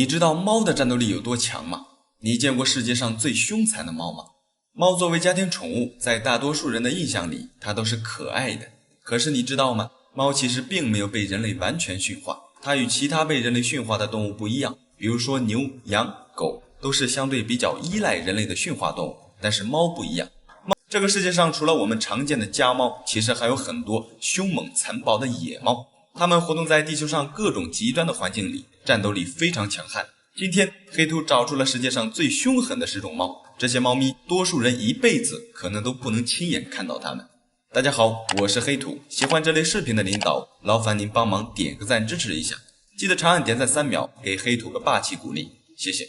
你知道猫的战斗力有多强吗？你见过世界上最凶残的猫吗？猫作为家庭宠物，在大多数人的印象里，它都是可爱的。可是你知道吗？猫其实并没有被人类完全驯化，它与其他被人类驯化的动物不一样。比如说牛、羊、狗都是相对比较依赖人类的驯化动物，但是猫不一样。这个世界上除了我们常见的家猫，其实还有很多凶猛残暴的野猫，它们活动在地球上各种极端的环境里，战斗力非常强悍。今天黑兔找出了世界上最凶狠的10种猫，这些猫咪多数人一辈子可能都不能亲眼看到它们。大家好，我是黑兔，喜欢这类视频的领导，劳烦您帮忙点个赞支持一下，记得长按点赞3秒，给黑兔个霸气鼓励，谢谢。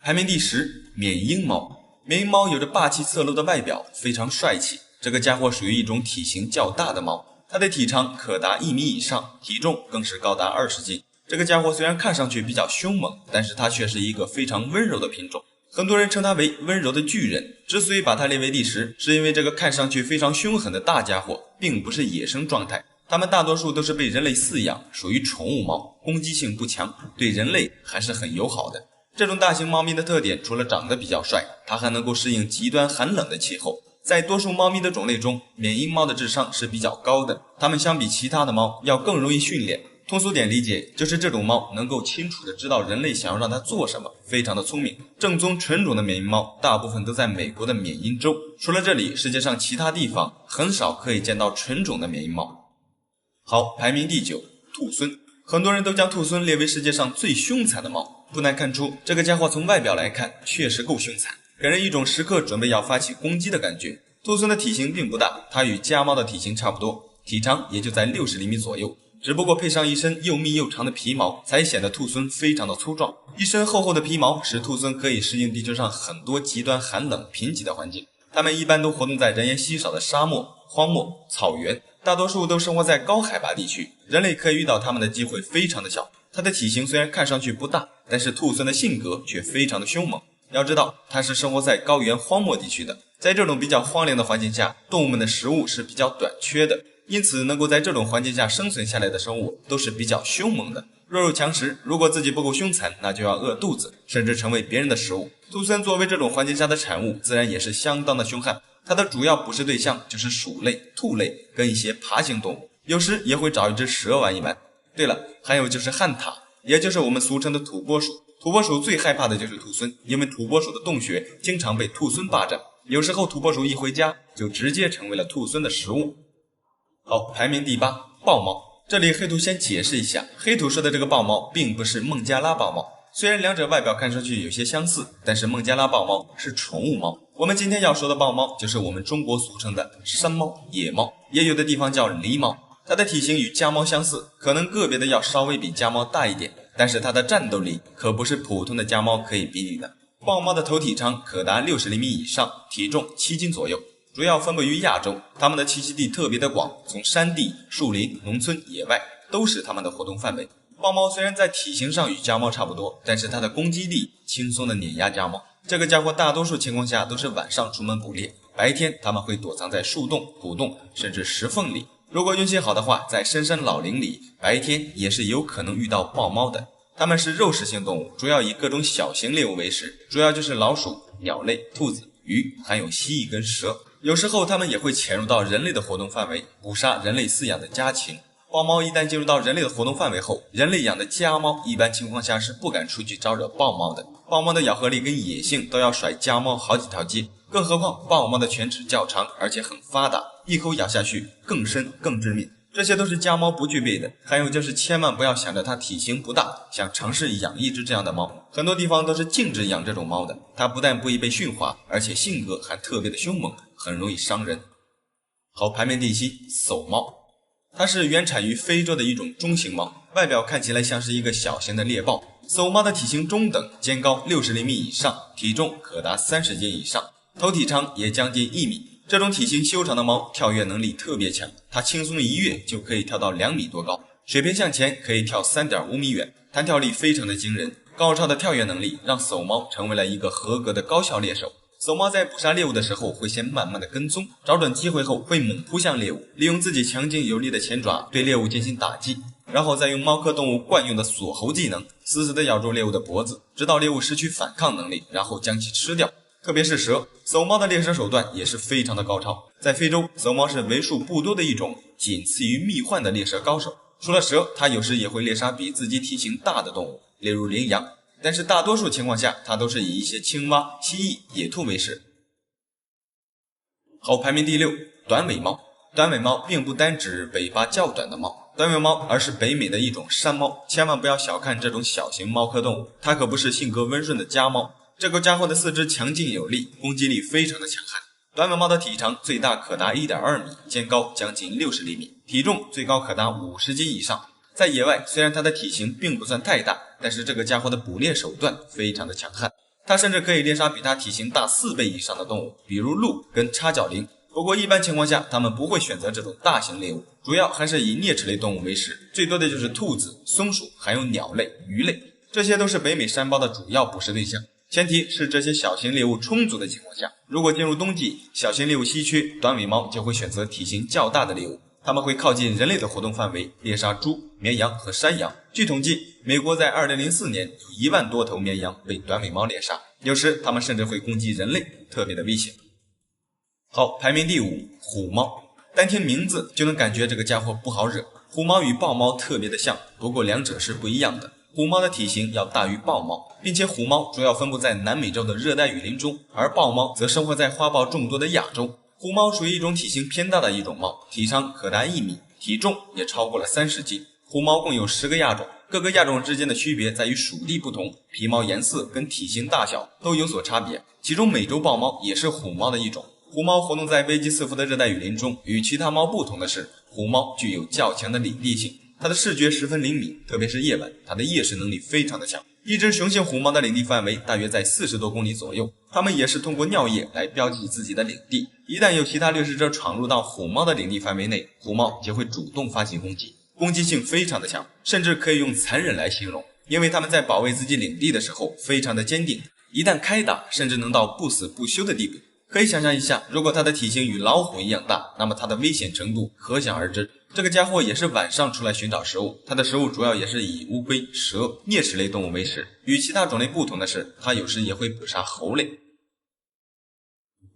排名第10，缅因猫。缅因猫有着霸气侧漏的外表，非常帅气。这个家伙属于一种体型较大的猫，它的体长可达1米以上，体重更是高达20斤。这个家伙虽然看上去比较凶猛，但是它却是一个非常温柔的品种。很多人称它为温柔的巨人，之所以把它列为第10，是因为这个看上去非常凶狠的大家伙并不是野生状态，它们大多数都是被人类饲养，属于宠物猫，攻击性不强，对人类还是很友好的。这种大型猫咪的特点，除了长得比较帅，它还能够适应极端寒冷的气候。在多数猫咪的种类中，缅因猫的智商是比较高的，它们相比其他的猫要更容易训练。通俗点理解，就是这种猫能够清楚地知道人类想要让它做什么，非常的聪明。正宗纯种的缅因猫大部分都在美国的缅因州，除了这里，世界上其他地方很少可以见到纯种的缅因猫。好，排名第9，兔狲。很多人都将兔狲列为世界上最凶残的猫，不难看出，这个家伙从外表来看确实够凶残，给人一种时刻准备要发起攻击的感觉。兔狲的体型并不大，它与家猫的体型差不多，体长也就在60厘米左右，只不过配上一身又密又长的皮毛，才显得兔狲非常的粗壮。一身厚厚的皮毛使兔狲可以适应地球上很多极端寒冷贫瘠的环境。它们一般都活动在人烟稀少的沙漠、荒漠、草原，大多数都生活在高海拔地区，人类可以遇到它们的机会非常的小。它的体型虽然看上去不大，但是兔狲的性格却非常的凶猛。要知道，它是生活在高原荒漠地区的，在这种比较荒凉的环境下，动物们的食物是比较短缺的，因此能够在这种环境下生存下来的生物都是比较凶猛的，弱肉强食，如果自己不够凶残，那就要饿肚子，甚至成为别人的食物。兔狲作为这种环境下的产物，自然也是相当的凶悍。它的主要捕食对象就是鼠类、兔类跟一些爬行动物，有时也会找一只蛇玩一玩。对了，还有就是旱獭，也就是我们俗称的土拨鼠。土拨鼠最害怕的就是兔狲，因为土拨鼠的洞穴经常被兔狲霸占，有时候土拨鼠一回家就直接成为了兔狲的食物。好，排名第8，豹猫。这里黑兔先解释一下，黑兔说的这个豹猫并不是孟加拉豹猫，虽然两者外表看上去有些相似，但是孟加拉豹猫是宠物猫，我们今天要说的豹猫就是我们中国俗称的山猫、野猫，也有的地方叫狸猫。它的体型与家猫相似，可能个别的要稍微比家猫大一点，但是它的战斗力可不是普通的家猫可以比拟的。豹猫的头体长可达60厘米以上，体重7斤左右，主要分布于亚洲，它们的栖息地特别的广，从山地、树林、农村、野外都是它们的活动范围。豹猫虽然在体型上与家猫差不多，但是它的攻击力轻松的碾压家猫。这个家伙大多数情况下都是晚上出门捕猎，白天它们会躲藏在树洞、古洞甚至石缝里。如果运气好的话，在深山老林里，白天也是有可能遇到豹猫的。它们是肉食性动物，主要以各种小型猎物为食，主要就是老鼠、鸟类、兔子、鱼，还有蜥蜴跟蛇。有时候它们也会潜入到人类的活动范围，捕杀人类饲养的家禽。豹猫一旦进入到人类的活动范围后，人类养的家猫一般情况下是不敢出去招惹豹猫的。豹猫的咬合力跟野性都要甩家猫好几条街，更何况豹猫的犬齿较长，而且很发达，一口咬下去更深更致命，这些都是家猫不具备的。还有就是千万不要想着它体型不大，想尝试养一只这样的猫，很多地方都是禁止养这种猫的。它不但不易被驯化，而且性格还特别的凶猛，很容易伤人。好，排名第7，叟猫。它是原产于非洲的一种中型猫，外表看起来像是一个小型的猎豹。叟猫的体型中等，肩高60厘米以上，体重可达30斤以上，头体长也将近1米。这种体型修长的猫跳跃能力特别强，它轻松一跃就可以跳到2米多高，水平向前可以跳3.5米远，弹跳力非常的惊人。高超的跳跃能力让叟猫成为了一个合格的高效猎手。搜猫在捕杀猎物的时候会先慢慢的跟踪，找准机会后会猛扑向猎物，利用自己强劲有力的前爪对猎物进行打击，然后再用猫科动物惯用的锁喉技能死死地咬住猎物的脖子，直到猎物失去反抗能力，然后将其吃掉。特别是蛇，搜猫的猎杀手段也是非常的高超。在非洲，搜猫是为数不多的一种仅次于蜜獾的猎蛇高手。除了蛇，它有时也会猎杀比自己体型大的动物，例如羚羊。但是大多数情况下，它都是以一些青蛙、蜥蜴、野兔为食。好，排名第6，短尾猫。短尾猫并不单指尾巴较短的猫，短尾猫而是北美的一种山猫，千万不要小看这种小型猫科动物，它可不是性格温顺的家猫。这个家伙的四肢强劲有力，攻击力非常的强悍。短尾猫的体长最大可达 1.2 米，肩高将近60厘米，体重最高可达50斤以上。在野外，虽然它的体型并不算太大，但是这个家伙的捕猎手段非常的强悍，它甚至可以猎杀比它体型大4倍以上的动物，比如鹿跟叉角羚。不过一般情况下，它们不会选择这种大型猎物，主要还是以啮齿类动物为食，最多的就是兔子、松鼠，还有鸟类、鱼类，这些都是北美山猫的主要捕食对象。前提是这些小型猎物充足的情况下，如果进入冬季，小型猎物稀缺，短尾猫就会选择体型较大的猎物，它们会靠近人类的活动范围，猎杀猪、绵羊和山羊。据统计，美国在2004年有1万多头绵羊被短尾猫猎杀，有时它们甚至会攻击人类，特别的危险。好，排名第5，虎猫。单听名字就能感觉这个家伙不好惹。虎猫与豹猫特别的像，不过两者是不一样的。虎猫的体型要大于豹猫，并且虎猫主要分布在南美洲的热带雨林中，而豹猫则生活在花豹众多的亚洲。虎猫属于一种体型偏大的一种猫，体长可达1米，体重也超过了30斤。虎猫共有10个亚种，各个亚种之间的区别在于属地不同，皮毛颜色跟体型大小都有所差别。其中美洲豹猫也是虎猫的一种。虎猫活动在危机四伏的热带雨林中，与其他猫不同的是，虎猫具有较强的领地性，它的视觉十分灵敏，特别是夜晚，它的夜视能力非常的强。一只雄性虎猫的领地范围大约在40多公里左右，它们也是通过尿液来标记自己的领地。一旦有其他掠食者闯入到虎猫的领地范围内，虎猫就会主动发起攻击，攻击性非常的强，甚至可以用残忍来形容，因为它们在保卫自己领地的时候非常的坚定，一旦开打，甚至能到不死不休的地步。可以想象一下，如果它的体型与老虎一样大，那么它的危险程度可想而知。这个家伙也是晚上出来寻找食物，它的食物主要也是以乌龟、蛇、啮齿类动物为食。与其他种类不同的是，它有时也会捕杀猴类。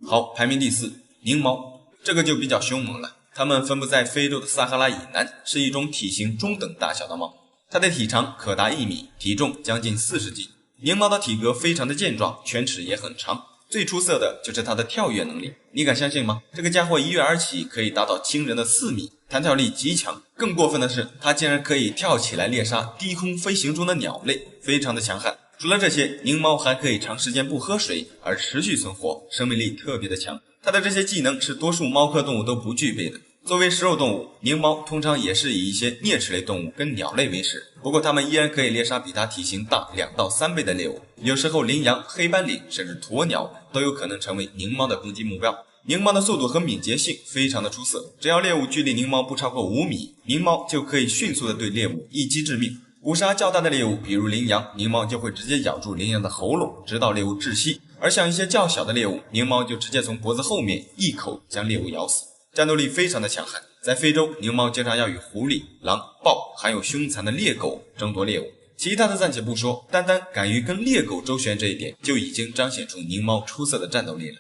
好，排名第4，狞猫。这个就比较凶猛了，它们分布在非洲的撒哈拉以南，是一种体型中等大小的猫，它的体长可达1米，体重将近40斤。狞猫的体格非常的健壮，犬齿也很长。最出色的就是它的跳跃能力，你敢相信吗？这个家伙一跃而起可以达到惊人的4米，弹跳力极强。更过分的是，它竟然可以跳起来猎杀低空飞行中的鸟类，非常的强悍。除了这些，狞猫还可以长时间不喝水而持续存活，生命力特别的强。它的这些技能是多数猫科动物都不具备的。作为食肉动物，狞猫通常也是以一些啮齿类动物跟鸟类为食，不过它们依然可以猎杀比它体型大2到3倍的猎物。有时候羚羊、黑斑羚甚至鸵鸟都有可能成为狞猫的攻击目标。狞猫的速度和敏捷性非常的出色，只要猎物距离狞猫不超过5米，狞猫就可以迅速的对猎物一击致命。捕杀较大的猎物，比如羚羊，狞猫就会直接咬住羚羊的喉咙，直到猎物窒息；而像一些较小的猎物，狞猫就直接从脖子后面一口将猎物咬死。战斗力非常的强悍，在非洲，狞猫经常要与狐狸、狼、豹还有凶残的猎狗争夺猎物。其他的暂且不说，单单敢于跟猎狗周旋这一点，就已经彰显出狞猫出色的战斗力了。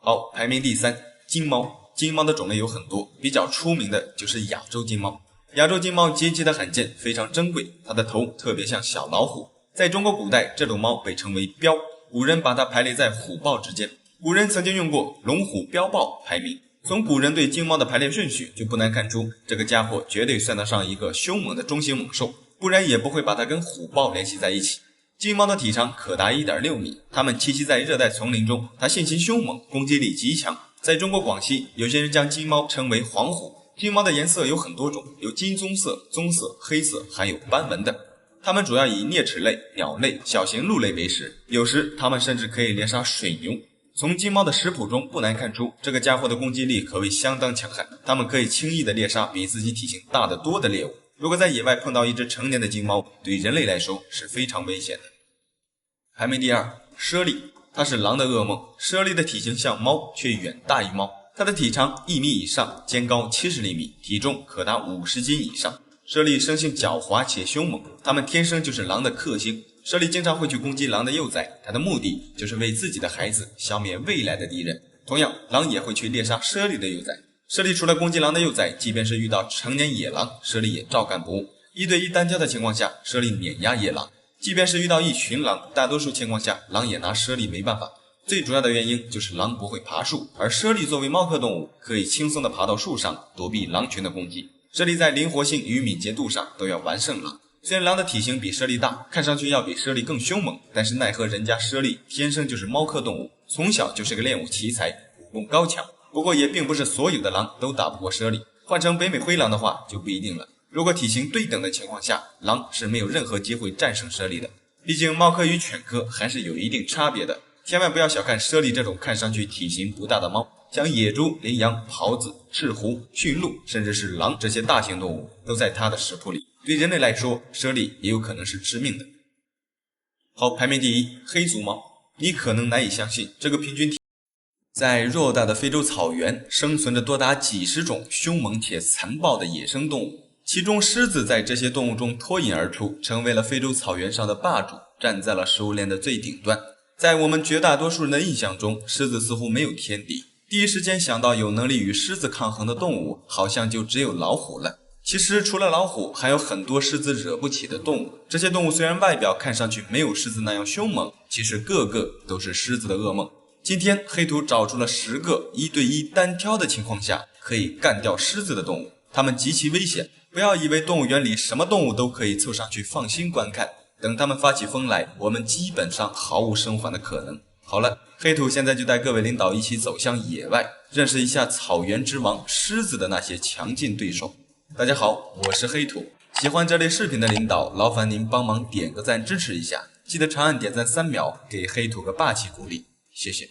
好，排名第3，金猫。金猫的种类有很多，比较出名的就是亚洲金猫。亚洲金猫极其的罕见，非常珍贵，它的头特别像小老虎。在中国古代，这种猫被称为彪，古人把它排列在虎豹之间。古人曾经用过龙虎彪豹排名。从古人对金猫的排列顺序，就不难看出这个家伙绝对算得上一个凶猛的中型猛兽，不然也不会把它跟虎豹联系在一起。金猫的体长可达 1.6 米，它们栖息在热带丛林中，它性情凶猛，攻击力极强。在中国广西，有些人将金猫称为黄虎。金猫的颜色有很多种，有金棕色、棕色、黑色，还有斑纹的。它们主要以啮齿类、鸟类、小型鹿类为食，有时它们甚至可以猎杀水牛。从金猫的食谱中不难看出，这个家伙的攻击力可谓相当强悍，它们可以轻易的猎杀比自己体型大得多的猎物。如果在野外碰到一只成年的金猫，对人类来说是非常危险的。排名第2，猞猁。它是狼的噩梦。猞猁的体型像猫，却远大于猫。它的体长1米以上，肩高70厘米，体重可达50斤以上。猞猁生性狡猾且凶猛，它们天生就是狼的克星。猞猁经常会去攻击狼的幼崽，它的目的就是为自己的孩子消灭未来的敌人。同样，狼也会去猎杀猞猁的幼崽。猞猁除了攻击狼的幼崽，即便是遇到成年野狼，猞猁也照干不误。1对1单挑的情况下，猞猁碾压野狼。即便是遇到一群狼，大多数情况下狼也拿猞猁没办法。最主要的原因就是狼不会爬树，而猞猁作为猫科动物，可以轻松地爬到树上，躲避狼群的攻击。猞猁在灵活性与敏捷度上都要完胜狼。虽然狼的体型比猞猁大，看上去要比猞猁更凶猛，但是奈何人家猞猁天生就是猫科动物，从小就是个练武奇才，武功高强。不过也并不是所有的狼都打不过猞猁，换成北美灰狼的话就不一定了。如果体型对等的情况下，狼是没有任何机会战胜猞猁的。毕竟猫科与犬科还是有一定差别的，千万不要小看猞猁这种看上去体型不大的猫，像野猪、羚羊、狍子、赤狐、驯鹿，甚至是狼这些大型动物都在它的食谱里。对人类来说，猞猁也有可能是致命的。好，排名第一，黑足猫。你可能难以相信，这个平均体在偌大的非洲草原生存着多达几十种凶猛且残暴的野生动物，其中狮子在这些动物中脱颖而出，成为了非洲草原上的霸主，站在了食物链的最顶端。在我们绝大多数人的印象中，狮子似乎没有天敌，第一时间想到有能力与狮子抗衡的动物，好像就只有老虎了。其实除了老虎，还有很多狮子惹不起的动物。这些动物虽然外表看上去没有狮子那样凶猛，其实个个都是狮子的噩梦。今天黑土找出了10个1对1单挑的情况下可以干掉狮子的动物，它们极其危险。不要以为动物园里什么动物都可以凑上去放心观看，等它们发起疯来，我们基本上毫无生还的可能。好了，黑土现在就带各位领导一起走向野外，认识一下草原之王狮子的那些强劲对手。大家好，我是黑土。喜欢这类视频的领导，劳烦您帮忙点个赞支持一下，记得长按点赞3秒，给黑土个霸气鼓励，谢谢。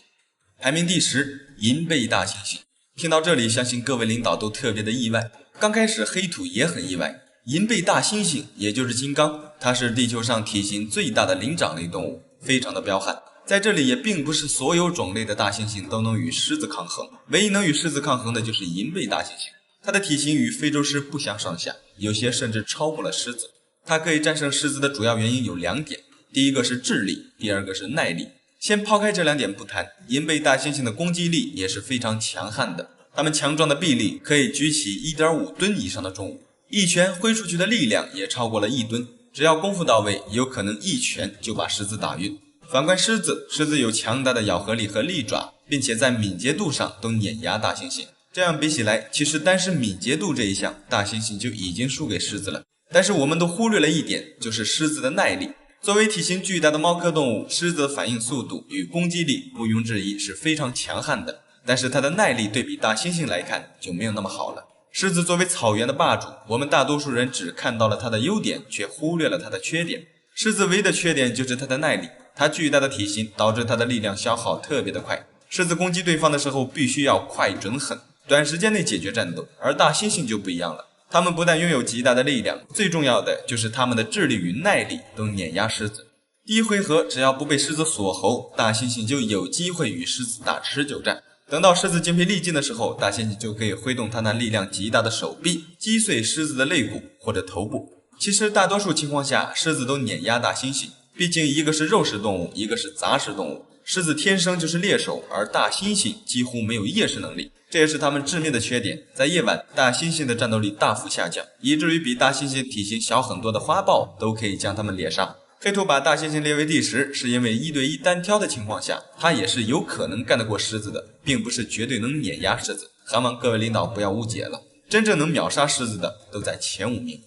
排名第10，银背大猩猩。听到这里，相信各位领导都特别的意外。刚开始黑土也很意外，银背大猩猩也就是金刚，它是地球上体型最大的灵长类动物，非常的彪悍。在这里也并不是所有种类的大猩猩都能与狮子抗衡，唯一能与狮子抗衡的就是银背大猩猩。它的体型与非洲狮不相上下，有些甚至超过了狮子。它可以战胜狮子的主要原因有2点，第一个是智力，第二个是耐力。先抛开这2点不谈，银背大猩猩的攻击力也是非常强悍的。它们强壮的臂力可以举起 1.5 吨以上的重物，一拳挥出去的力量也超过了1吨，只要功夫到位，有可能一拳就把狮子打晕。反观狮子有强大的咬合力和利爪，并且在敏捷度上都碾压大猩猩。这样比起来，其实单是敏捷度这一项，大猩猩就已经输给狮子了。但是我们都忽略了一点，就是狮子的耐力。作为体型巨大的猫科动物，狮子的反应速度与攻击力毋庸置疑是非常强悍的，但是它的耐力对比大猩猩来看就没有那么好了。狮子作为草原的霸主，我们大多数人只看到了它的优点，却忽略了它的缺点。狮子唯一的缺点就是它的耐力，它巨大的体型导致它的力量消耗特别的快。狮子攻击对方的时候必须要快准狠，短时间内解决战斗，而大猩猩就不一样了。它们不但拥有极大的力量，最重要的就是它们的智力与耐力都碾压狮子。第一回合只要不被狮子锁喉，大猩猩就有机会与狮子打持久战。等到狮子精疲力尽的时候，大猩猩就可以挥动它那力量极大的手臂，击碎狮子的肋骨或者头部。其实大多数情况下，狮子都碾压大猩猩，毕竟一个是肉食动物，一个是杂食动物。狮子天生就是猎手，而大猩猩几乎没有夜视能力，这也是它们致命的缺点。在夜晚，大猩猩的战斗力大幅下降，以至于比大猩猩体型小很多的花豹都可以将它们猎杀。黑土把大猩猩列为第10，是因为1对1单挑的情况下，它也是有可能干得过狮子的，并不是绝对能碾压狮子。还望各位领导不要误解了，真正能秒杀狮子的都在前5名。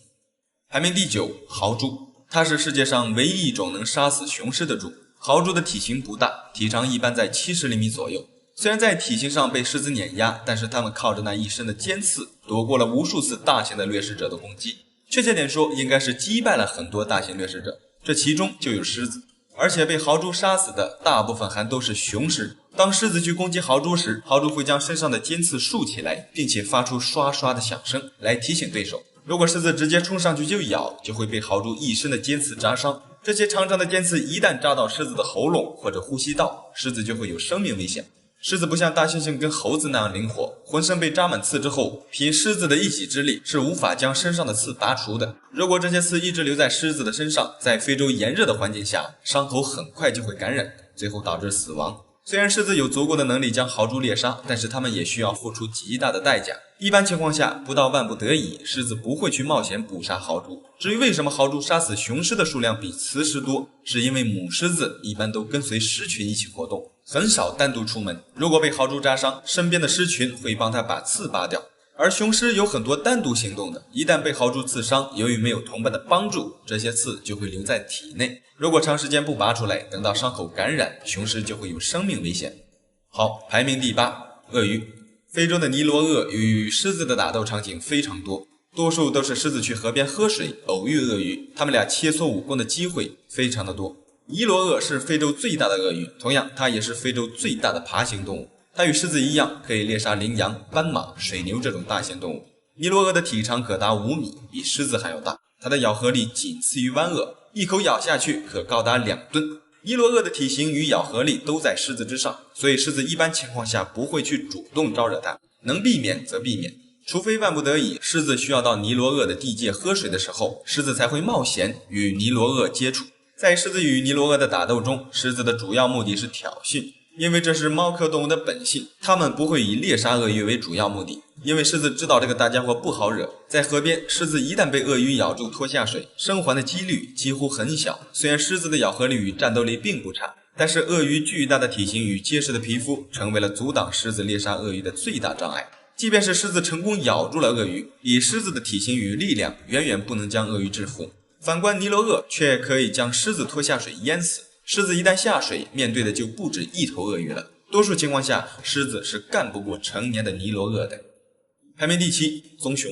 排名第9，豪猪。它是世界上唯一一种能杀死雄狮的猪。豪猪的体型不大，体长一般在70厘米左右。虽然在体型上被狮子碾压，但是它们靠着那一身的尖刺，躲过了无数次大型的掠食者的攻击。确切点说，应该是击败了很多大型掠食者，这其中就有狮子。而且被豪猪杀死的大部分还都是雄狮。当狮子去攻击豪猪时，豪猪会将身上的尖刺竖起来，并且发出刷刷的响声来提醒对手。如果狮子直接冲上去就咬，就会被豪猪一身的尖刺扎伤。这些长长的尖刺一旦扎到狮子的喉咙或者呼吸道，狮子就会有生命危险。狮子不像大猩猩跟猴子那样灵活，浑身被扎满刺之后，凭狮子的一己之力是无法将身上的刺拔除的。如果这些刺一直留在狮子的身上，在非洲炎热的环境下，伤口很快就会感染，最后导致死亡。虽然狮子有足够的能力将豪猪猎杀，但是它们也需要付出极大的代价。一般情况下，不到万不得已，狮子不会去冒险捕杀豪猪。至于为什么豪猪杀死雄狮的数量比雌狮多，是因为母狮子一般都跟随狮群一起活动，很少单独出门。如果被豪猪扎伤，身边的狮群会帮它把刺拔掉。而雄狮有很多单独行动的，一旦被豪猪刺伤，由于没有同伴的帮助，这些刺就会留在体内。如果长时间不拔出来，等到伤口感染，雄狮就会有生命危险。好，排名第8，鳄鱼。非洲的尼罗鳄与狮子的打斗场景非常多，多数都是狮子去河边喝水，偶遇鳄鱼，他们俩切磋武功的机会非常的多。尼罗鳄是非洲最大的鳄鱼，同样它也是非洲最大的爬行动物。它与狮子一样，可以猎杀羚羊、斑马、水牛这种大型动物。尼罗鳄的体长可达5米，比狮子还要大。它的咬合力仅次于湾鳄，一口咬下去可高达2吨。尼罗鳄的体型与咬合力都在狮子之上，所以狮子一般情况下不会去主动招惹它，能避免则避免。除非万不得已，狮子需要到尼罗鳄的地界喝水的时候，狮子才会冒险与尼罗鳄接触。在狮子与尼罗鳄的打斗中，狮子的主要目的是挑衅，因为这是猫科动物的本性，它们不会以猎杀鳄鱼为主要目的。因为狮子知道这个大家伙不好惹，在河边，狮子一旦被鳄鱼咬住拖下水，生还的几率几乎很小。虽然狮子的咬合力与战斗力并不差，但是鳄鱼巨大的体型与结实的皮肤成为了阻挡狮子猎杀鳄鱼的最大障碍。即便是狮子成功咬住了鳄鱼，以狮子的体型与力量远远不能将鳄鱼制服。反观尼罗鳄却可以将狮子拖下水淹死。狮子一旦下水，面对的就不止一头鳄鱼了。多数情况下，狮子是干不过成年的尼罗鳄的。排名第7，棕熊。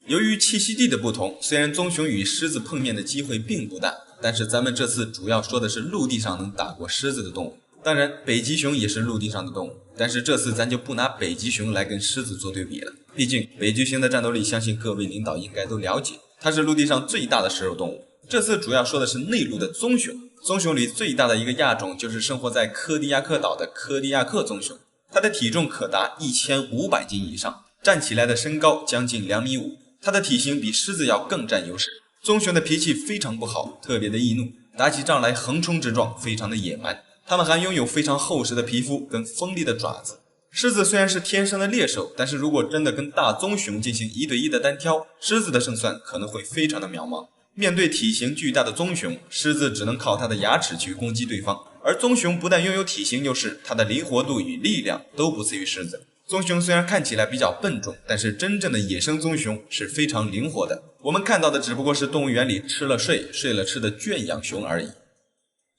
由于栖息地的不同，虽然棕熊与狮子碰面的机会并不大，但是咱们这次主要说的是陆地上能打过狮子的动物。当然，北极熊也是陆地上的动物，但是这次咱就不拿北极熊来跟狮子做对比了。毕竟北极熊的战斗力，相信各位领导应该都了解，它是陆地上最大的食肉动物。这次主要说的是内陆的棕熊。棕熊里最大的一个亚种就是生活在科迪亚克岛的科迪亚克棕熊，它的体重可达1500斤以上，站起来的身高将近2.5米，它的体型比狮子要更占优势。棕熊的脾气非常不好，特别的易怒，打起仗来横冲直撞，非常的野蛮。它们还拥有非常厚实的皮肤跟锋利的爪子。狮子虽然是天生的猎手，但是如果真的跟大棕熊进行1对1的单挑，狮子的胜算可能会非常的渺茫。面对体型巨大的棕熊，狮子只能靠它的牙齿去攻击对方，而棕熊不但拥有体型优势，它的灵活度与力量都不次于狮子。棕熊虽然看起来比较笨重，但是真正的野生棕熊是非常灵活的。我们看到的只不过是动物园里吃了睡，睡了吃的圈养熊而已。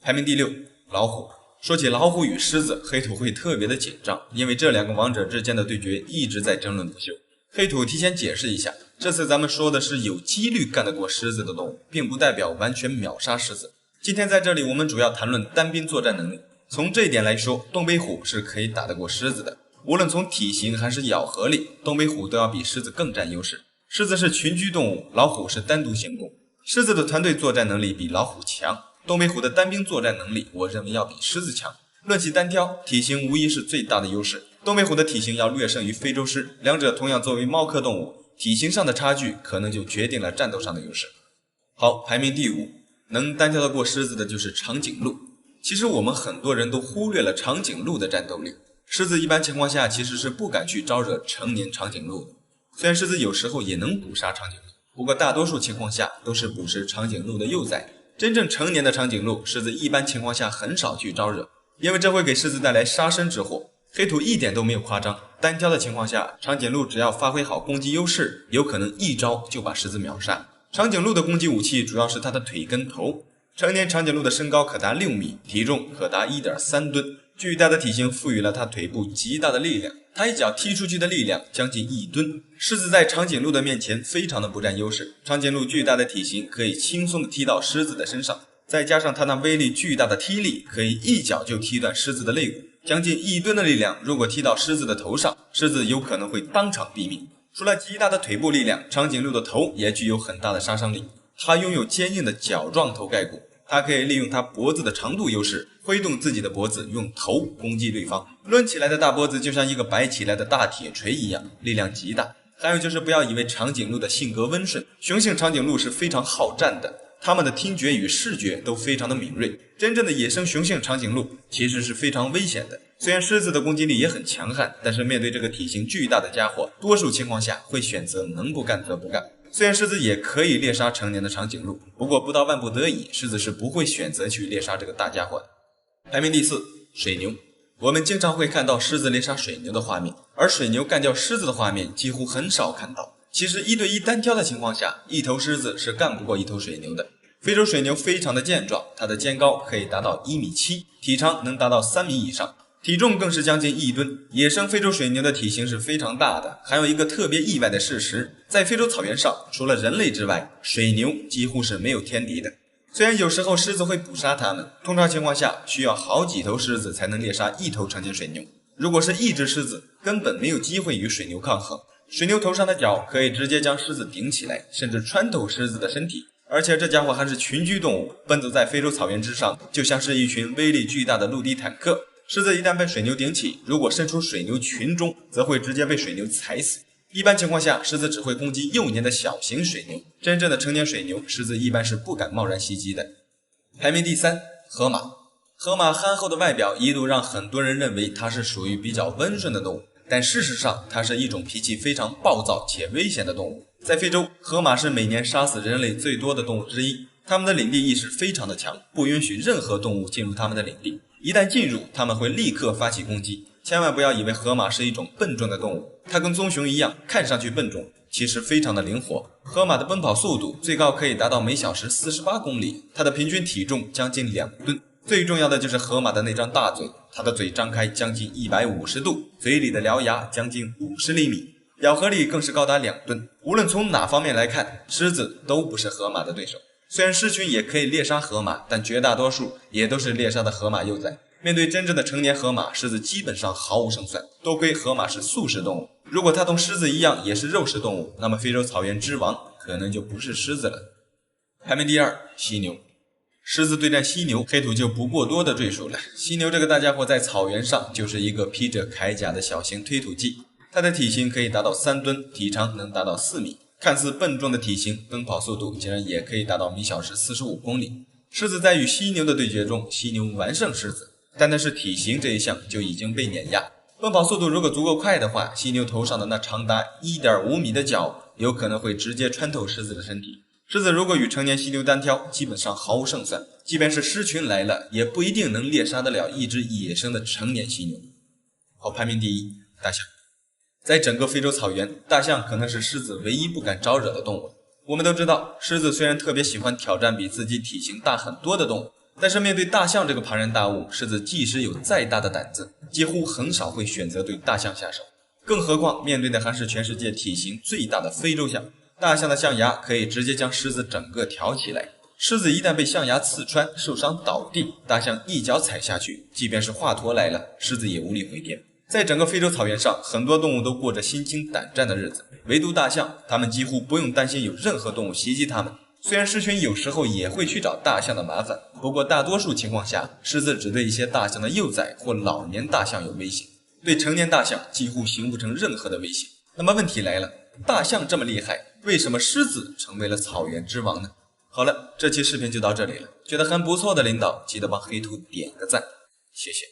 排名第6，老虎。说起老虎与狮子，黑土会特别的紧张，因为这两个王者之间的对决一直在争论不休。黑土提前解释一下，这次咱们说的是有几率干得过狮子的动物，并不代表完全秒杀狮子。今天在这里我们主要谈论单兵作战能力。从这一点来说，东北虎是可以打得过狮子的，无论从体型还是咬合力，东北虎都要比狮子更占优势。狮子是群居动物，老虎是单独行动。狮子的团队作战能力比老虎强，东北虎的单兵作战能力我认为要比狮子强。论起单挑，体型无疑是最大的优势。东北虎的体型要略胜于非洲狮，两者同样作为猫科动物，体型上的差距可能就决定了战斗上的优势。好，排名第5，能单挑得过狮子的就是长颈鹿。其实我们很多人都忽略了长颈鹿的战斗力。狮子一般情况下其实是不敢去招惹成年长颈鹿的，虽然狮子有时候也能捕杀长颈鹿，不过大多数情况下都是捕食长颈鹿的幼崽。真正成年的长颈鹿，狮子一般情况下很少去招惹，因为这会给狮子带来杀身之祸。黑土一点都没有夸张，单挑的情况下，长颈鹿只要发挥好攻击优势，有可能一招就把狮子秒杀。长颈鹿的攻击武器主要是它的腿跟头。成年长颈鹿的身高可达6米，体重可达 1.3 吨，巨大的体型赋予了它腿部极大的力量，它一脚踢出去的力量将近1吨。狮子在长颈鹿的面前非常的不占优势，长颈鹿巨大的体型可以轻松的踢到狮子的身上，再加上它那威力巨大的踢力，可以一脚就踢断狮子的肋骨。将近1吨的力量，如果踢到狮子的头上，狮子有可能会当场毙命。除了极大的腿部力量，长颈鹿的头也具有很大的杀伤力。它拥有坚硬的角状头盖骨，它可以利用它脖子的长度优势，挥动自己的脖子，用头攻击对方。抡起来的大脖子就像一个摆起来的大铁锤一样，力量极大。还有就是不要以为长颈鹿的性格温顺，雄性长颈鹿是非常好战的，它们的听觉与视觉都非常的敏锐。真正的野生雄性长颈鹿其实是非常危险的。虽然狮子的攻击力也很强悍，但是面对这个体型巨大的家伙，多数情况下会选择能不干则不干。虽然狮子也可以猎杀成年的长颈鹿，不过不到万不得已，狮子是不会选择去猎杀这个大家伙的。排名第4，水牛。我们经常会看到狮子猎杀水牛的画面，而水牛干掉狮子的画面几乎很少看到。其实1对1单挑的情况下，一头狮子是干不过一头水牛的。非洲水牛非常的健壮，它的肩高可以达到1.7米，体长能达到3米以上，体重更是将近1吨。野生非洲水牛的体型是非常大的。还有一个特别意外的事实，在非洲草原上，除了人类之外，水牛几乎是没有天敌的。虽然有时候狮子会捕杀它们，通常情况下需要好几头狮子才能猎杀一头成年水牛。如果是一只狮子，根本没有机会与水牛抗衡。水牛头上的角可以直接将狮子顶起来，甚至穿透狮子的身体。而且这家伙还是群居动物，奔走在非洲草原之上，就像是一群威力巨大的陆地坦克。狮子一旦被水牛顶起，如果身处水牛群中，则会直接被水牛踩死。一般情况下，狮子只会攻击幼年的小型水牛，真正的成年水牛，狮子一般是不敢贸然袭击的。排名第3，河马。河马憨厚的外表一度让很多人认为它是属于比较温顺的动物，但事实上它是一种脾气非常暴躁且危险的动物。在非洲，河马是每年杀死人类最多的动物之一，它们的领地意识非常的强，不允许任何动物进入它们的领地。一旦进入，它们会立刻发起攻击。千万不要以为河马是一种笨重的动物，它跟棕熊一样，看上去笨重，其实非常的灵活。河马的奔跑速度最高可以达到每小时48公里，它的平均体重将近2吨。最重要的就是河马的那张大嘴，它的嘴张开将近150度，嘴里的獠牙将近50厘米，咬合力更是高达2吨。无论从哪方面来看，狮子都不是河马的对手。虽然狮群也可以猎杀河马，但绝大多数也都是猎杀的河马幼崽。面对真正的成年河马，狮子基本上毫无胜算。多亏河马是素食动物，如果它同狮子一样也是肉食动物，那么非洲草原之王可能就不是狮子了。排名第2，犀牛。狮子对战犀牛，黑土就不过多的赘述了。犀牛这个大家伙在草原上就是一个披着铠甲的小型推土机，它的体型可以达到3吨，体长能达到4米。看似笨重的体型，奔跑速度竟然也可以达到每小时45公里。狮子在与犀牛的对决中，犀牛完胜狮子，但是体型这一项就已经被碾压。奔跑速度如果足够快的话，犀牛头上的那长达 1.5 米的角有可能会直接穿透狮子的身体。狮子如果与成年犀牛单挑，基本上毫无胜算，即便是狮群来了，也不一定能猎杀得了一只野生的成年犀牛。好，排名第1，大象。在整个非洲草原，大象可能是狮子唯一不敢招惹的动物。我们都知道，狮子虽然特别喜欢挑战比自己体型大很多的动物，但是面对大象这个庞然大物，狮子即使有再大的胆子，几乎很少会选择对大象下手。更何况面对的还是全世界体型最大的非洲象，大象的象牙可以直接将狮子整个挑起来。狮子一旦被象牙刺穿，受伤倒地，大象一脚踩下去，即便是华佗来了，狮子也无力回天。在整个非洲草原上，很多动物都过着心惊胆战的日子，唯独大象，它们几乎不用担心有任何动物袭击它们。虽然狮群有时候也会去找大象的麻烦，不过大多数情况下，狮子只对一些大象的幼崽或老年大象有威胁，对成年大象几乎形不成任何的威胁。那么问题来了，大象这么厉害，为什么狮子成为了草原之王呢？好了，这期视频就到这里了，觉得很不错的领导记得帮黑兔点个赞，谢谢。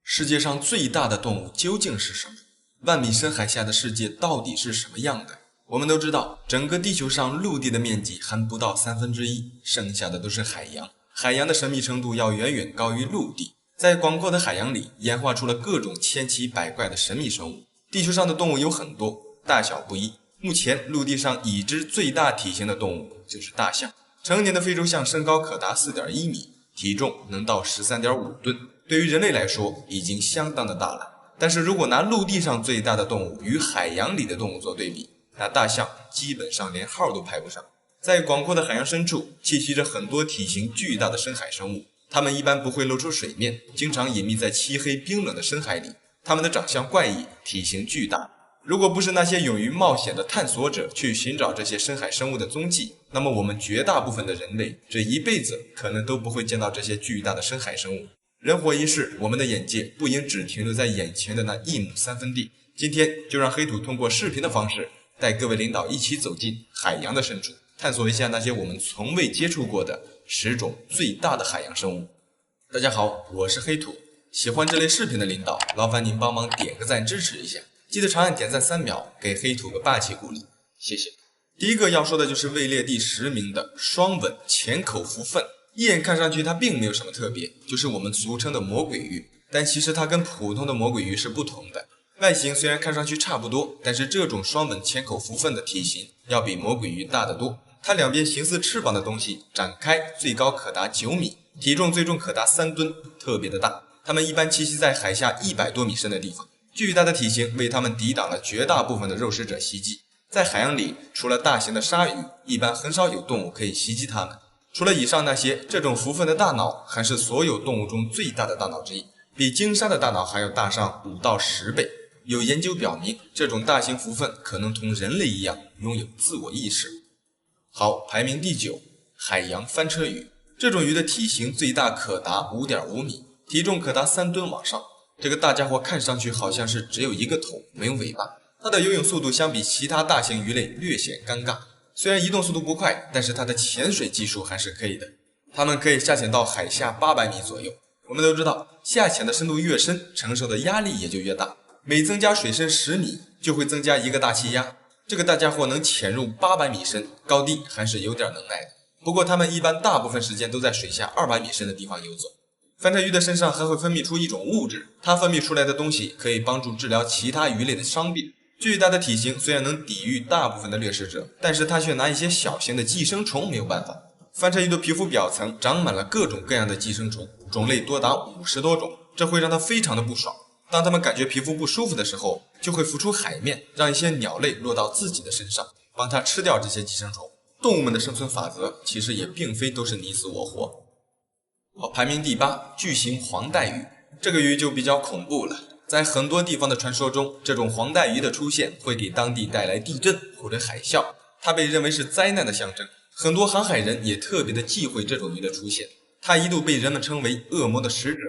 世界上最大的动物究竟是什么？万米深海下的世界到底是什么样的？我们都知道，整个地球上陆地的面积还不到1/3，剩下的都是海洋。海洋的神秘程度要远远高于陆地。在广阔的海洋里，演化出了各种千奇百怪的神秘生物。地球上的动物有很多，大小不一。目前陆地上已知最大体型的动物就是大象。成年的非洲象身高可达 4.1 米，体重能到 13.5 吨。对于人类来说已经相当的大了，但是如果拿陆地上最大的动物与海洋里的动物做对比，那大象基本上连号都排不上。在广阔的海洋深处栖息着很多体型巨大的深海生物，它们一般不会露出水面，经常隐秘在漆黑冰冷的深海里。它们的长相怪异，体型巨大，如果不是那些勇于冒险的探索者去寻找这些深海生物的踪迹，那么我们绝大部分的人类这一辈子可能都不会见到这些巨大的深海生物。人活一世，我们的眼界不应只停留在眼前的那一亩三分地。今天就让黑土通过视频的方式，带各位领导一起走进海洋的深处，探索一下那些我们从未接触过的10种最大的海洋生物。大家好，我是黑土。喜欢这类视频的领导，劳烦您帮忙点个赞支持一下，记得长按点赞3秒，给黑土个霸气鼓励，谢谢。第一个要说的就是位列第10名的双吻浅口蝠鲼。一眼看上去它并没有什么特别，就是我们俗称的魔鬼鱼，但其实它跟普通的魔鬼鱼是不同的。外形虽然看上去差不多，但是这种双吻浅口蝠鲼的体型要比魔鬼鱼大得多。它两边形似翅膀的东西展开最高可达9米，体重最重可达3吨，特别的大。它们一般栖息在海下100多米深的地方，巨大的体型为它们抵挡了绝大部分的肉食者袭击。在海洋里，除了大型的鲨鱼，一般很少有动物可以袭击它们。除了以上那些，这种蝠鲼的大脑还是所有动物中最大的大脑之一，比鲸鲨的大脑还要大上5到10倍。有研究表明，这种大型蝠鲼可能同人类一样拥有自我意识。好，排名第9，海洋翻车鱼。这种鱼的体型最大可达 5.5 米，体重可达3吨往上。这个大家伙看上去好像是只有一个头，没有尾巴。它的游泳速度相比其他大型鱼类略显尴尬，虽然移动速度不快，但是它的潜水技术还是可以的。它们可以下潜到海下800米左右。我们都知道，下潜的深度越深，承受的压力也就越大。每增加水深10米，就会增加一个大气压。这个大家伙能潜入800米深，高低还是有点能耐的。不过它们一般大部分时间都在水下200米深的地方游走。翻车鱼的身上还会分泌出一种物质，它分泌出来的东西可以帮助治疗其他鱼类的伤病。巨大的体型虽然能抵御大部分的掠食者，但是它却拿一些小型的寄生虫没有办法。翻车鱼的皮肤表层长满了各种各样的寄生虫，种类多达50多种，这会让它非常的不爽。当它们感觉皮肤不舒服的时候，就会浮出海面，让一些鸟类落到自己的身上，帮它吃掉这些寄生虫。动物们的生存法则其实也并非都是你死我活。好，排名第8，巨型黄带鱼。这个鱼就比较恐怖了。在很多地方的传说中，这种黄带鱼的出现会给当地带来地震或者海啸，它被认为是灾难的象征。很多航海人也特别的忌讳这种鱼的出现，它一度被人们称为恶魔的使者。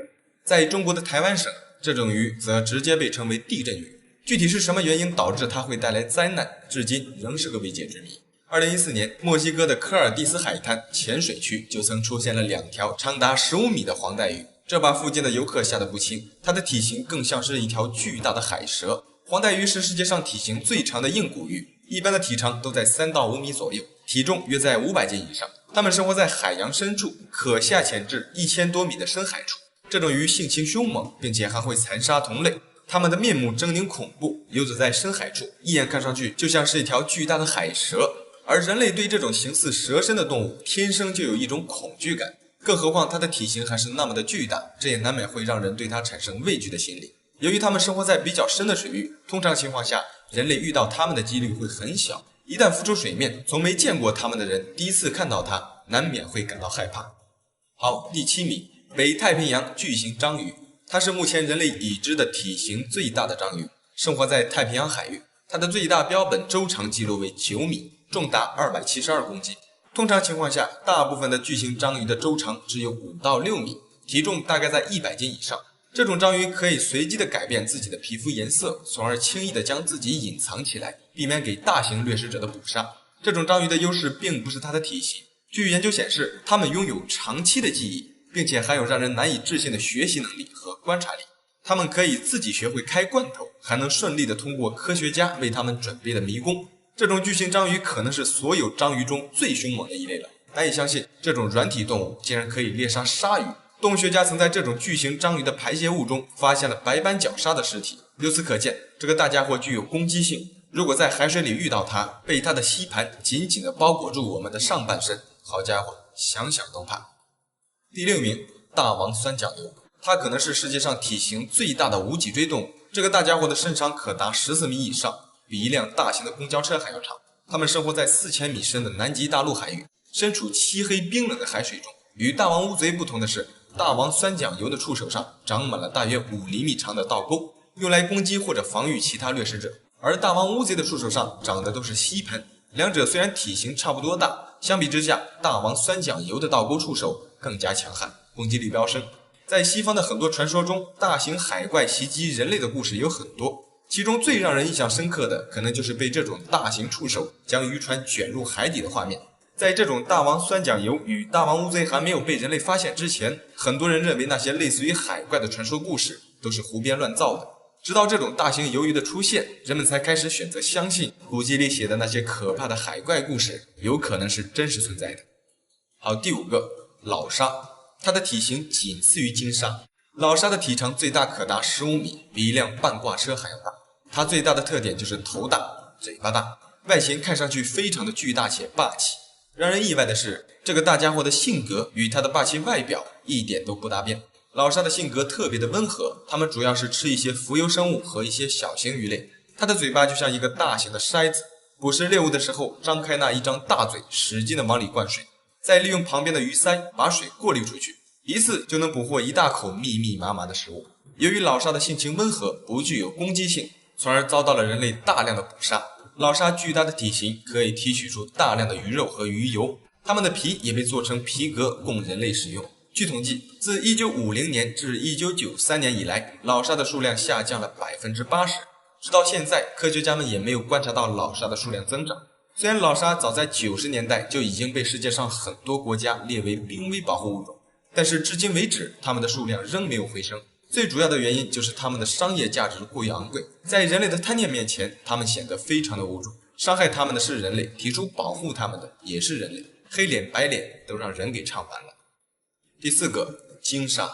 在中国的台湾省，这种鱼则直接被称为地震鱼。具体是什么原因导致它会带来灾难，至今仍是个未解之谜。2014年，墨西哥的科尔蒂斯海滩浅水区就曾出现了2条长达15米的黄带鱼，这把附近的游客吓得不轻。它的体型更像是一条巨大的海蛇。黄带鱼是世界上体型最长的硬骨鱼，一般的体长都在3到5米左右，体重约在500斤以上。它们生活在海洋深处，可下潜至1000多米的深海处。这种鱼性情凶猛，并且还会残杀同类。它们的面目狰狞恐怖，游走在深海处，一眼看上去就像是一条巨大的海蛇。而人类对这种形似蛇身的动物天生就有一种恐惧感，更何况它的体型还是那么的巨大，这也难免会让人对它产生畏惧的心理。由于它们生活在比较深的水域，通常情况下人类遇到它们的几率会很小，一旦浮出水面，从没见过它们的人第一次看到它，难免会感到害怕。好，第7名，北太平洋巨型章鱼。它是目前人类已知的体型最大的章鱼，生活在太平洋海域。它的最大标本周长记录为9米，重达272公斤。通常情况下，大部分的巨型章鱼的周长只有5到6米，体重大概在100斤以上。这种章鱼可以随机的改变自己的皮肤颜色，从而轻易的将自己隐藏起来，避免给大型掠食者的捕杀。这种章鱼的优势并不是它的体型，据研究显示，它们拥有长期的记忆，并且还有让人难以置信的学习能力和观察力。它们可以自己学会开罐头，还能顺利的通过科学家为它们准备的迷宫。这种巨型章鱼可能是所有章鱼中最凶猛的一类了。难以相信，这种软体动物竟然可以猎杀鲨鱼。动物学家曾在这种巨型章鱼的排泄物中发现了白斑角鲨的尸体。由此可见，这个大家伙具有攻击性。如果在海水里遇到它，被它的吸盘紧紧地包裹住我们的上半身，好家伙，想想都怕。第6名，大王酸角牛。它可能是世界上体型最大的无脊椎动物。这个大家伙的身长可达14米以上，比一辆大型的公交车还要长。它们生活在4000米深的南极大陆海域，身处漆黑冰冷的海水中。与大王乌贼不同的是，大王酸角牛的触手上长满了大约5厘米长的倒钩，用来攻击或者防御其他掠食者。而大王乌贼的触手上长的都是吸盘，两者虽然体型差不多大，相比之下，大王酸浆油的倒钩触手更加强悍，攻击力飙升。在西方的很多传说中，大型海怪袭击人类的故事有很多，其中最让人印象深刻的，可能就是被这种大型触手将渔船卷入海底的画面。在这种大王酸浆鱿与大王乌贼还没有被人类发现之前，很多人认为那些类似于海怪的传说故事都是胡编乱造的。直到这种大型鱿鱼的出现，人们才开始选择相信古籍里写的那些可怕的海怪故事有可能是真实存在的。好，第5个，老鲨，它的体型仅次于鲸鲨。老鲨的体长最大可达15米，比一辆半挂车还要大。它最大的特点就是头大、嘴巴大，外形看上去非常的巨大且霸气。让人意外的是，这个大家伙的性格与它的霸气外表一点都不搭边。老鲨的性格特别的温和，它们主要是吃一些浮游生物和一些小型鱼类。它的嘴巴就像一个大型的筛子，捕食猎物的时候张开那一张大嘴，使劲的往里灌水，再利用旁边的鱼鳃把水过滤出去，一次就能捕获一大口密密麻麻的食物。由于老鲨的性情温和，不具有攻击性，从而遭到了人类大量的捕杀。老鲨巨大的体型可以提取出大量的鱼肉和鱼油，它们的皮也被做成皮革供人类使用。据统计，自1950年至1993年以来，老鲨的数量下降了80%。直到现在，科学家们也没有观察到老鲨的数量增长。虽然老鲨早在90年代就已经被世界上很多国家列为濒危保护物种，但是至今为止，它们的数量仍没有回升。最主要的原因就是它们的商业价值过于昂贵，在人类的贪念面前，它们显得非常的无助。伤害它们的是人类，提出保护它们的也是人类，黑脸白脸都让人给唱完了。第4个，鲸鲨，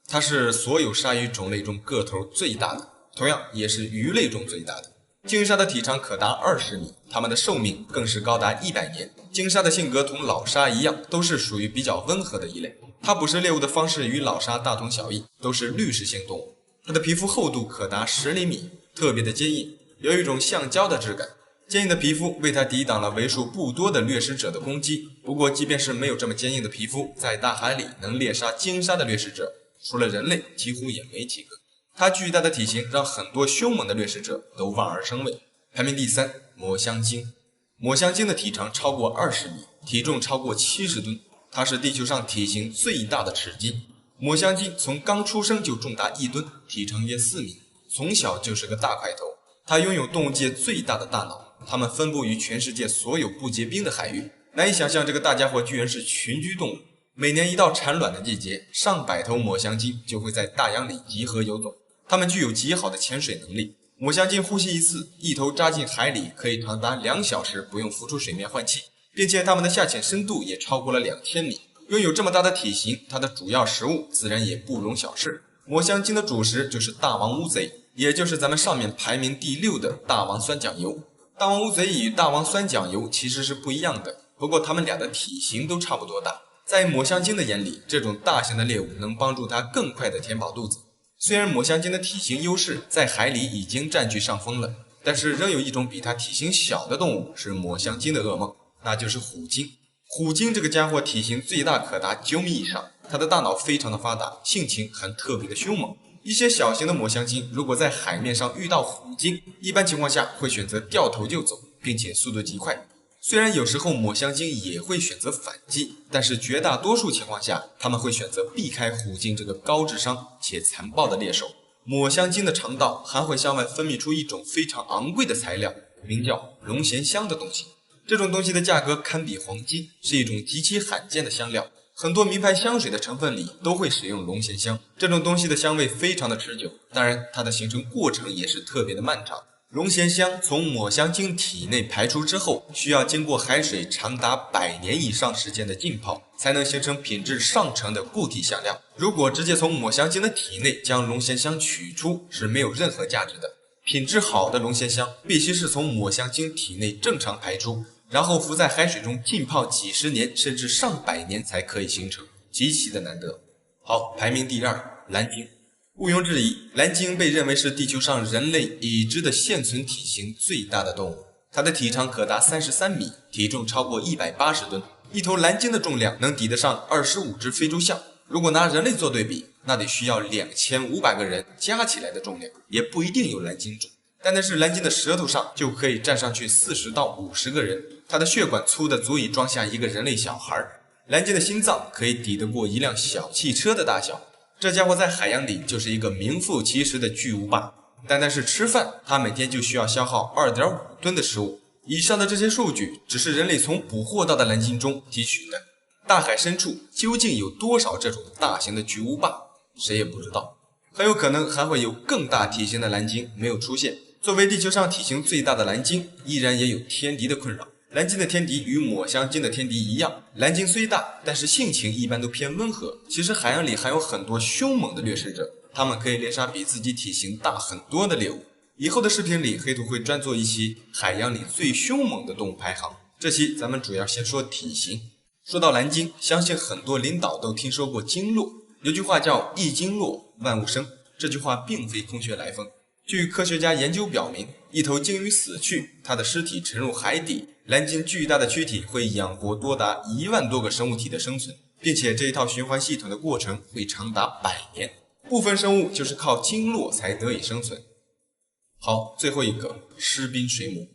它是所有鲨鱼种类中个头最大的，同样也是鱼类中最大的。鲸鲨的体长可达20米，它们的寿命更是高达100年。鲸鲨的性格同老鲨一样，都是属于比较温和的一类。它捕食猎物的方式与老鲨大同小异，都是滤食性动物。它的皮肤厚度可达10厘米，特别的坚硬，有一种橡胶的质感。坚硬的皮肤为它抵挡了为数不多的掠食者的攻击。不过，即便是没有这么坚硬的皮肤，在大海里能猎杀鲸鲨的掠食者，除了人类，几乎也没几个。它巨大的体型让很多凶猛的掠食者都望而生畏。排名第3，抹香鲸。抹香鲸的体长超过20米，体重超过70吨。它是地球上体型最大的齿鲸。抹香鲸从刚出生就重达1吨，体长约4米，从小就是个大块头。它拥有动物界最大的大脑，它们分布于全世界所有不结冰的海域。难以想象这个大家伙居然是群居动物。每年一到产卵的季节，上百头抹香鲸就会在大洋里集合游走。它们具有极好的潜水能力。抹香鲸呼吸一次，一头扎进海里可以长达2小时不用浮出水面换气，并且它们的下潜深度也超过了2000米。拥有这么大的体型，它的主要食物自然也不容小视。抹香鲸的主食就是大王乌贼，也就是咱们上面排名第6的大王酸浆鱿。大王乌贼与大王酸浆鱿其实是不一样的，不过它们俩的体型都差不多大。在抹香鲸的眼里，这种大型的猎物能帮助它更快地填饱肚子。虽然抹香鲸的体型优势在海里已经占据上风了，但是仍有一种比它体型小的动物是抹香鲸的噩梦，那就是虎鲸。虎鲸这个家伙体型最大可达9米以上，它的大脑非常的发达，性情还特别的凶猛。一些小型的抹香鲸如果在海面上遇到虎鲸，一般情况下会选择掉头就走，并且速度极快。虽然有时候抹香鲸也会选择反击，但是绝大多数情况下，他们会选择避开虎鲸这个高智商且残暴的猎手。抹香鲸的肠道还会向外分泌出一种非常昂贵的材料，名叫龙涎香的东西。这种东西的价格堪比黄金，是一种极其罕见的香料。很多名牌香水的成分里都会使用龙涎香，这种东西的香味非常的持久，当然它的形成过程也是特别的漫长。龙涎香从抹香鲸体内排出之后，需要经过海水长达100年以上时间的浸泡，才能形成品质上乘的固体香料。如果直接从抹香鲸的体内将龙涎香取出，是没有任何价值的。品质好的龙涎香必须是从抹香鲸体内正常排出，然后浮在海水中浸泡几十年甚至上百年才可以形成，极其的难得。好，排名第2，蓝鲸。毋庸置疑，蓝鲸被认为是地球上人类已知的现存体型最大的动物。它的体长可达33米，体重超过180吨。一头蓝鲸的重量能抵得上25只非洲象。如果拿人类做对比，那得需要2500个人加起来的重量，也不一定有蓝鲸重。单是蓝鲸的舌头上就可以站上去40到50个人，它的血管粗的足以装下一个人类小孩。蓝鲸的心脏可以抵得过一辆小汽车的大小，这家伙在海洋里就是一个名副其实的巨无霸。单是吃饭，它每天就需要消耗 2.5 吨的食物。以上的这些数据只是人类从捕获到的蓝鲸中提取的。大海深处究竟有多少这种大型的巨无霸，谁也不知道。很有可能还会有更大体型的蓝鲸没有出现。作为地球上体型最大的蓝鲸，依然也有天敌的困扰。蓝鲸的天敌与抹香鲸的天敌一样，蓝鲸虽大，但是性情一般都偏温和。其实海洋里还有很多凶猛的掠食者，他们可以猎杀比自己体型大很多的猎物。以后的视频里，黑土会专做一期海洋里最凶猛的动物排行。这期咱们主要先说体型。说到蓝鲸，相信很多领导都听说过鲸落。有句话叫一鲸落万物生，这句话并非空穴来风。据科学家研究表明，一头鲸鱼死去，它的尸体沉入海底，蓝鲸巨大的躯体会养活多达1万多个生物体的生存，并且这一套循环系统的过程会长达100年。部分生物就是靠鲸落才得以生存。好，最后一个狮滨水母，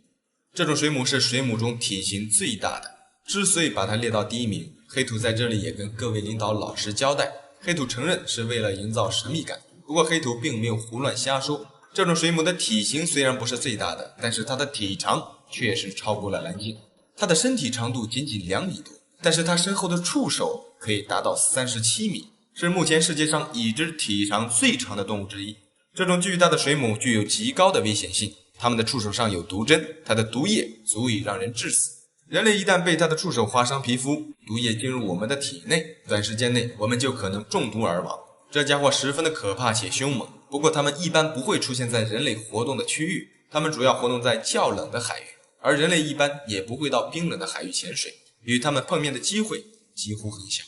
这种水母是水母中体型最大的。之所以把它列到第一名，黑土在这里也跟各位领导老实交代，黑土承认是为了营造神秘感。不过黑土并没有胡乱瞎说，这种水母的体型虽然不是最大的，但是它的体长确实超过了蓝鲸。它的身体长度仅仅2米多，但是它身后的触手可以达到37米，是目前世界上已知体长最长的动物之一。这种巨大的水母具有极高的危险性，它们的触手上有毒针，它的毒液足以让人致死。人类一旦被它的触手划伤皮肤，毒液进入我们的体内，短时间内我们就可能中毒而亡。这家伙十分的可怕且凶猛，不过它们一般不会出现在人类活动的区域，它们主要活动在较冷的海域，而人类一般也不会到冰冷的海域潜水，与它们碰面的机会几乎很小。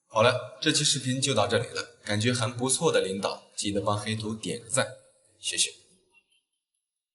好了，这期视频就到这里了，感觉还不错的领导，记得帮黑土点个赞，谢谢。